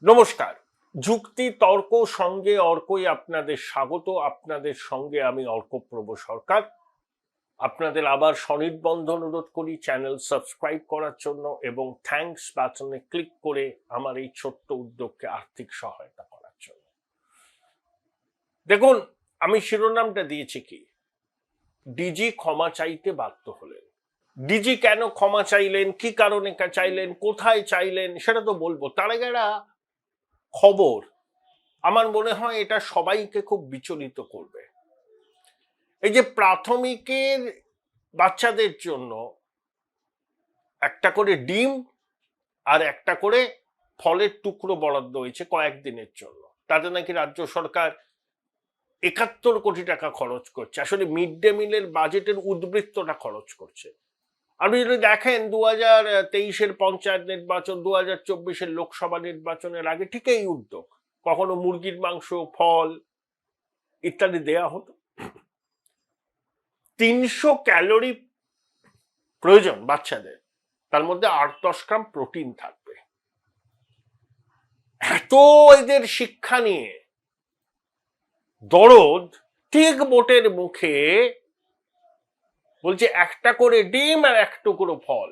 নমস্কার। যুক্তি তর্ক সঙ্গে অর্কই আপনাদের স্বাগত। আপনাদের সঙ্গে আমি অর্কপ্রভ সরকার। আপনাদের আবার স্বনির্বন্ধ অনুরোধ করি চ্যানেল সাবস্ক্রাইব করার জন্য এবং থ্যাঙ্কস বাটনে ক্লিক করে আমার এই ছোট্ট উদ্যোগকে আর্থিক সহায়তা করার জন্য। দেখুন, আমি শিরোনামটা দিয়েছি কি, ডিজি ক্ষমা চাইতে বাধ্য হলেন। ডিজি কেন ক্ষমা চাইলেন, কি কারণে চাইলেন, কোথায় চাইলেন সেটা তো বলবো। তার আগে একটা খবর, আমার মনে হয় এটা সবাইকে খুব বিচলিত করবে। এই যে প্রাথমিকের বাচ্চাদের জন্য একটা করে ডিম আর একটা করে ফলের টুকরো বরাদ্দ হয়েছে কয়েকদিনের জন্য। তাতে নাকি রাজ্য সরকার ৭১ কোটি টাকা খরচ করছে। আসলে মিড ডে মিলের বাজেটের উদ্বৃত্তটা খরচ করছে। আপনি যদি দেখেন ২০২৩-এর পঞ্চায়েত নির্বাচন, ২০২৪-এর লোকসভা নির্বাচনের আগে ঠিক এই উদ্যোগ, কখনো মুরগির মাংস, ফল ইত্যাদি দেয়া হতো। ৩০০ ক্যালোরি প্রয়োজন বাচ্চাদের, তার মধ্যে ৮-১০ গ্রাম প্রোটিন থাকবে। এত এদের শিক্ষা নিয়ে দরদ, ঠিক বোটের মুখে বলছে একটা করে ডিম আর এক টুকরো ফল।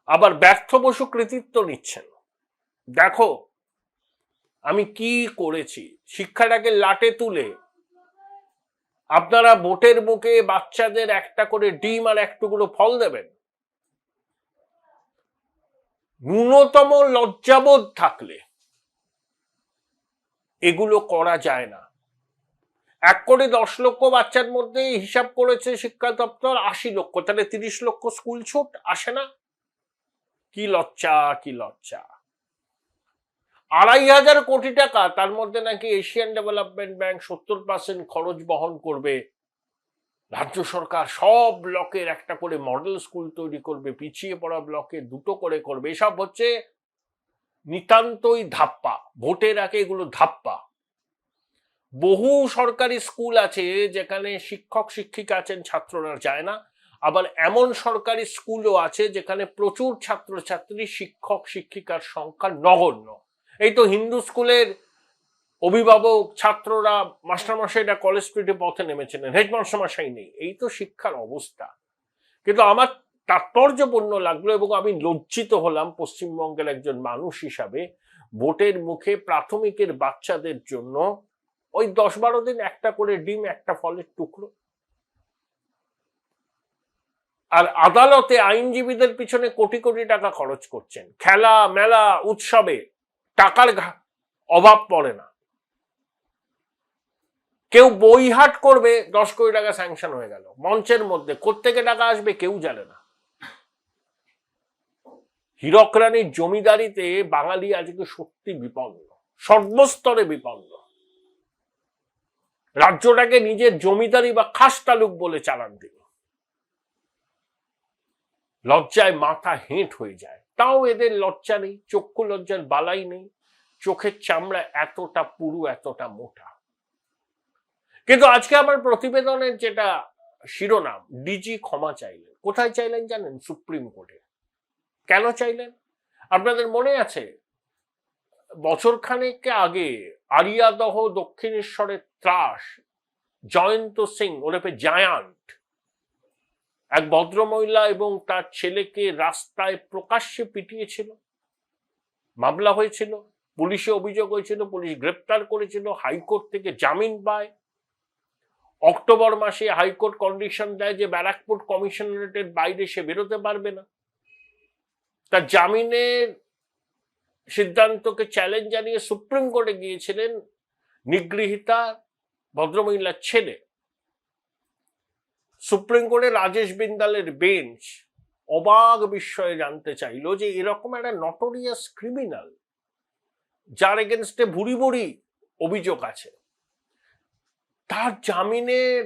আবার ব্যর্থ বসু কৃতিত্ব নিচ্ছেন, দেখো আমি কি করেছি। শিক্ষাটাকে লাটে তুলে আপনারা বোটের মুখে বাচ্চাদের একটা করে ডিম আর এক টুকরো ফল দেবেন। ন্যূনতম লজ্জাবোধ থাকলে এগুলো করা যায় না। ১,১০,০০,০০০ বাচ্চার মধ্যে হিসাব করেছে শিক্ষা দপ্তর ৮০ লক্ষ, তাহলে ৩০ লক্ষ স্কুল ছুট আসে না? কি লজ্জা, কি লজ্জা। ২,৫০০ কোটি টাকা, তার মধ্যে নাকি এশিয়ান ডেভেলপমেন্ট ব্যাংক ৭০% খরচ বহন করবে। রাজ্য সরকার সব ব্লকের একটা করে মডেল স্কুল তৈরি করবে, পিছিয়ে পড়া ব্লকে ২টো করে করবে। এসব হচ্ছে নিতান্তই ধাপ্পা, ভোটের আগে এগুলো ধাপ্পা। বহু সরকারি স্কুল আছে যেখানে শিক্ষক শিক্ষিকা আছেন, ছাত্ররা যায় না। আবার এমন সরকারি স্কুলও আছে যেখানে প্রচুর ছাত্রছাত্রী, শিক্ষক শিক্ষিকার সংখ্যা নগণ্য। এই তো হিন্দু স্কুলের অভিভাবক, ছাত্ররা, মাস্টারমশাইরা কলেজ স্ট্রিটে পথে নেমেছিলেন, হেডমাস্টারমশাই নেই। এই তো শিক্ষার অবস্থা। কিন্তু আমার তাৎপর্যপূর্ণ লাগলো এবং আমি লজ্জিত হলাম পশ্চিমবঙ্গের একজন মানুষ হিসাবে, ভোটের মুখে প্রাথমিকের বাচ্চাদের জন্য ওই ১০-১২ দিন একটা করে ডিম, একটা ফলের টুকরো। আর আদালতে আইনজীবীদের পিছনে কোটি কোটি টাকা খরচ করছেন। খেলা মেলা উৎসবে টাকার অভাব পড়ে না। কেউ বই হাট করবে, ১০ কোটি টাকা স্যাংশন হয়ে গেল মঞ্চের মধ্যে। কোত্থেকে টাকা আসবে কেউ জানে না। হীরক রানীর জমিদারিতে বাঙালি আজকে সত্যি বিপন্ন, সর্বস্তরে বিপন্ন। রাজ্যটাকে নিজের জমিদারি বা খাস তালুক বলে চালান তিনি। লজ্জায় মাথা হেঁট হয়ে যায়। তাও এদের লজ্জা নেই, চক্ষু লজ্জার বালাই নেই। চোখের চামড়া এতটা পুরু, এতটা মোটা। কিন্তু আজকে আমার প্রতিবেদনের যেটা শিরোনাম, ডিজি ক্ষমা চাইলেন। কোথায় চাইলেন জানেন? সুপ্রিম কোর্টে। কেন চাইলেন? আপনাদের মনে আছে বছর খানেক আগে আরিয়াদহ দক্ষিণেশ্বরের ত্রাস জয়ন্ত সিং ওরফে জায়ান্ট, এক ভদ্রমহিলা এবং তার ছেলেকে রাস্তায় প্রকাশ্যে পিটিয়েছিল, মামলা হয়েছিল, পুলিশে অভিযোগ হয়েছিল, পুলিশ গ্রেপ্তার করেছিল, হাইকোর্ট থেকে জামিন পায়। অক্টোবর মাসে হাইকোর্ট কন্ডিশন দেয় যে ব্যারাকপুর কমিশনারেটের বাইরে সে বেরোতে পারবে না। তার জামিনের সিদ্ধান্তকে চ্যালেঞ্জ জানিয়ে সুপ্রিম কোর্টে গিয়েছিলেন নিগৃহীতা ভদ্রমহিলার ছেলে। সুপ্রিম কোর্টে রাজেশ বিন্দালের বেঞ্চ অবাক বিস্ময়ে জানতে চাইল যে এরকম একটা নটোরিয়াস ক্রিমিনাল, যার এগেনস্টে ভুরি ভুরি অভিযোগ আছে, তার জামিনের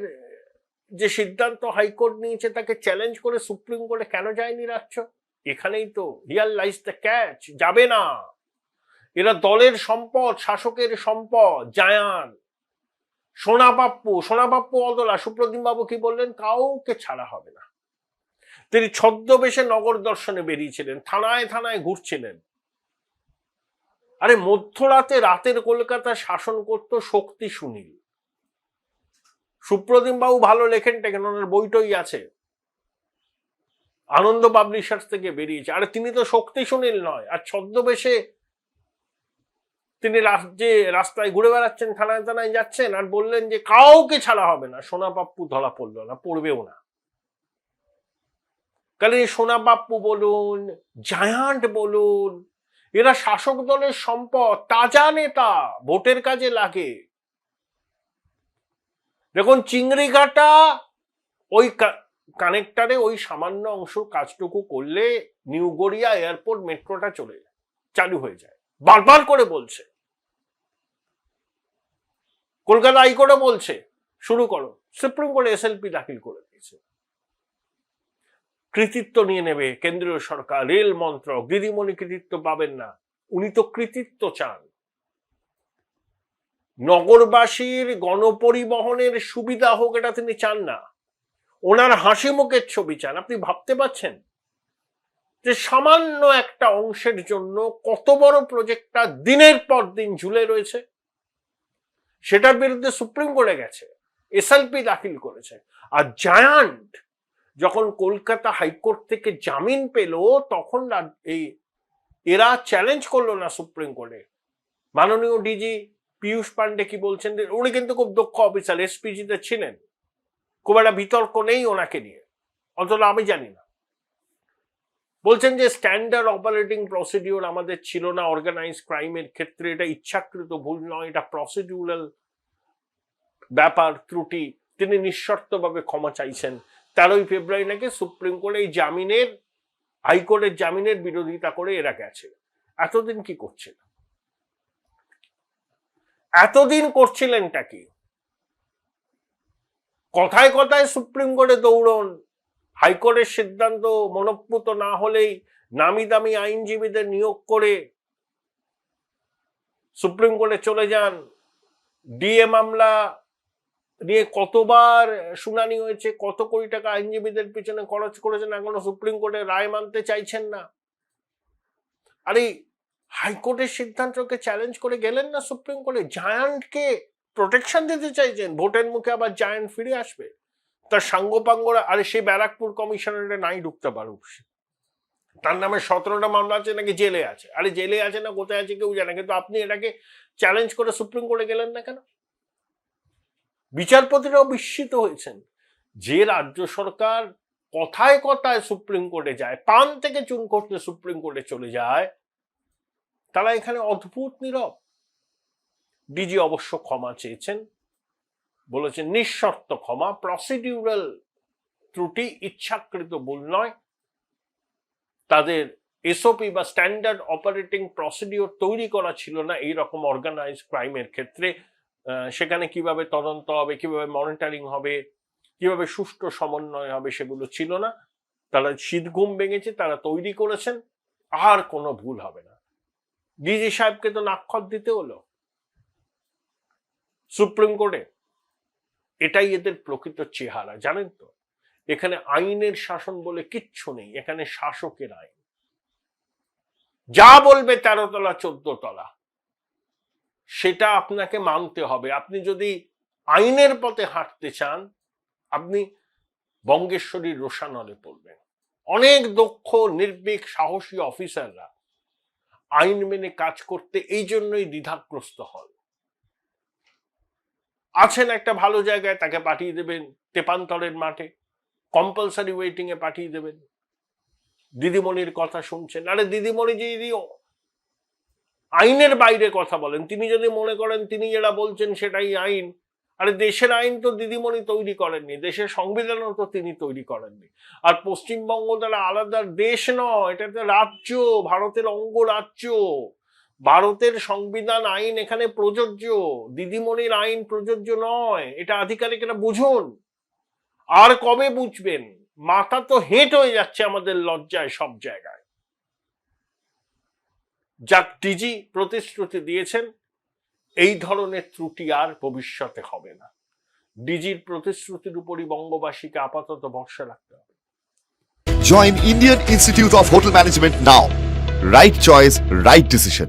যে সিদ্ধান্ত হাইকোর্ট নিয়েছে তাকে চ্যালেঞ্জ করে সুপ্রিম কোর্টে কেন যায়নি রাজ্য? এখানেই তো হিয়ার লাইজ দ্য ক্যাচ। যাবে না। এরা দলের সম্পদ, শাসকের সম্পদ। জায়ান, সোনাপাপ্পু অদলা, সুপ্রতিম বাবু কি বললেন? কাউকে ছাড়া হবে না। তিনি ছদ্মবেশে নগর দর্শনে বেরিয়েছিলেন, থানায় থানায় ঘুরছিলেন। আরে মধ্যরাতে রাতের কলকাতা শাসন করত শক্তি সুনীল। সুপ্রতিম বাবু ভালো লেখেন, টেকেন, ওনার বইটই আছে, আনন্দ পাবলিশার্স থেকে বেরিয়েছে। আরে তিনি তো শক্তি সুনীল নয়, আর ছদ্মবেশে তিনি রাস্তায় ঘুরে বেড়াচ্ছেন, থানায় থানায় যাচ্ছেন, আর বললেন যে কাউকে ছাড়া হবে না। সোনা পাপ্পু ধরা পড়লো না, পড়বেও না। কারণ সোনা পাপ্পু বলুন, জায়ান্ট বলুন, এরা শাসক দলের সম্পদ, তাজা নেতা, ভোটের কাজে লাগে। দেখুন চিংড়িঘাটা ওই কানেক্টারে ওই সামান্য অংশ কাজটুকু করলে নিউ গড়িয়া এয়ারপোর্ট মেট্রোটা চালু হয়ে যায়। বারবার করে বলছে, কলকাতা হাইকোর্টে বলছে শুরু করো, সুপ্রিম কোর্টে এসএলপি দাখিল করে দিয়েছে। কৃতিত্ব নিয়ে নেবে কেন্দ্রীয় সরকার, রেল মন্ত্রক। দিদিমণি কৃতিত্ব পাবেন না, উনি তো কৃতিত্ব চান। নগরবাসীর গণপরিবহনের সুবিধা হোক এটা তিনি চান না, ওনার হাসি মুখের ছবি চান। আপনি ভাবতে পারছেন যে সামান্য একটা অংশের জন্য কত বড় প্রজেক্টটা দিনের পর দিন ঝুলে রয়েছে। সেটার বিরুদ্ধে সুপ্রিম কোর্টে গেছে, এসএলপি দাখিল করেছে। আর জায়ান্ট যখন কলকাতা হাইকোর্ট থেকে জামিন পেল, তখন এরা চ্যালেঞ্জ করলো না সুপ্রিম কোর্টে। মাননীয় ডিজি পীযূষ পান্ডে কি বলছেন, উনি কিন্তু খুব দক্ষ অফিসার, এসপিজিতে ছিলেন, খুব একটা বিতর্ক নেই ওনাকে নিয়ে, অন্তত আমি জানি না। বলছেন যে স্ট্যান্ডার্ড অপারেটিং প্রসিডিওর আমাদের ছিল না অর্গানাইজ ক্রাইমের ক্ষেত্রে, এটা ইচ্ছাকৃত ভুল নয়, এটা প্রসিডিউরাল ব্যাপার, ত্রুটি। তিনি নিঃশর্তভাবে ক্ষমা চাইছেন। 13 ফেব্রুয়ারি নাকি সুপ্রিম কোর্টে এই জামিনের, হাইকোর্টের জামিনের বিরোধিতা করে এরা গেছে। এতদিন কি করছিল, এতদিন করছিলেনটা কি? কথায় কথায় সুপ্রিম কোর্টে দৌড়ন, হাইকোর্টের সিদ্ধান্ত মনঃপুত না হলেই নামি দামি আইনজীবীদের নিয়োগ করে সুপ্রিম কোর্টে চলে যান। ডিএ মামলা নিয়ে কতবার শুনানি হয়েছে, কত কোটি টাকা আইনজীবীদের পিছনে খরচ করেছেন, এখনো সুপ্রিম কোর্টে রায় মানতে চাইছেন না। আরে হাইকোর্টের সিদ্ধান্তকে চ্যালেঞ্জ করে গেলেন না সুপ্রিম কোর্টে, জায়ান্টকে প্রোটেকশন দিতে চাইছেন, ভোটের মুখে আবার জায়ান্ট ফিরে আসবে, তার সাঙ্গপাঙ্গরা। আরে সেই ব্যারাকপুর কমিশনারে নাই ঢুকতে পারুক, তার নামে 17টা মামলা আছে, নাকি জেলে আছে। আরে জেলে আছে না কোথায় আছে কেউ জানে, কিন্তু আপনি এটাকে চ্যালেঞ্জ করে সুপ্রিম কোর্টে গেলেন না কেন? বিচারপতিরাও বিস্মিত হয়েছেন যে রাজ্য সরকার কথায় কথায় সুপ্রিম কোর্টে যায়, পান থেকে চুন করতে সুপ্রিম কোর্টে চলে যায়, তারা এখানে অদ্ভুত নীরব। ডিজি অবশ্য ক্ষমা চেয়েছেন, বলেছেন নিঃশর্ত ক্ষমা, প্রসিডিউরাল ত্রুটি, ইচ্ছাকৃত ভুল নয়। তাদের এসওপি বা স্ট্যান্ডার্ড অপারেটিং প্রসিডিওর তৈরি করা ছিল না এই রকম অর্গানাইজ ক্রাইমের ক্ষেত্রে। সেখানে কিভাবে তদন্ত হবে, কিভাবে মনিটরিং হবে, কিভাবে সুষ্ঠু সমন্বয় হবে, সেগুলো ছিল না। তারা শীত ঘুম ভেঙেছে, তারা তৈরি করেছেন, আর কোনো ভুল হবে না। ডিজি সাহেবকে তো নাক্ষর দিতে হলো সুপ্রিম কোর্টে। এটাই এদের প্রকৃত চেহারা, জানেন তো। এখানে আইনের শাসন বলে কিচ্ছু নেই, এখানে শাসকের আইন। যা বলবে 13 তলা 14 তলা সেটা আপনাকে মানতে হবে। আপনি যদি আইনের পথে হাঁটতে চান, আপনি বঙ্গেশ্বরীর রোশানলে পড়বেন। অনেক দক্ষ, নির্ভীক, সাহসী অফিসাররা আইন মেনে কাজ করতে এই জন্যই দ্বিধাগ্রস্ত হন। আছেন একটা ভালো জায়গায়, তাকে পাঠিয়ে দেবেন তেপান্তরের মাঠে, কম্পালসারি ওয়েটিং এ পাঠিয়ে দেবেন। দিদিমণির কথা শুনছেন, আরে দিদিমণি যদি আইনের বাইরে কথা বলেন, তিনি যদি মনে করেন তিনি যেটা বলছেন সেটাই আইন, আরে দেশের আইন তো দিদিমণি তৈরি করেননি, দেশের সংবিধানও তো তিনি তৈরি করেননি। আর পশ্চিমবঙ্গ তারা আলাদা দেশ নয়, এটা একটা রাজ্য, ভারতের অঙ্গরাজ্য। ভারতের সংবিধান আইন এখানে প্রযোজ্য, দিদিমণির আইন প্রযোজ্য নয়। এটা আধিকারিকেরা বুঝুন। আর কবে বুঝবেন? মাথা তো হেঁট হয়ে যাচ্ছে আমাদের লজ্জায় সব জায়গায়। যাক, ডিজি প্রতিশ্রুতি দিয়েছেন এই ধরনের ত্রুটি আর ভবিষ্যতে হবে না। ডিজির প্রতিশ্রুতির উপরই বঙ্গবাসীকে আপাতত ভরসা রাখতে হবে। Join Indian Institute of Hotel Management now. Right choice, right decision.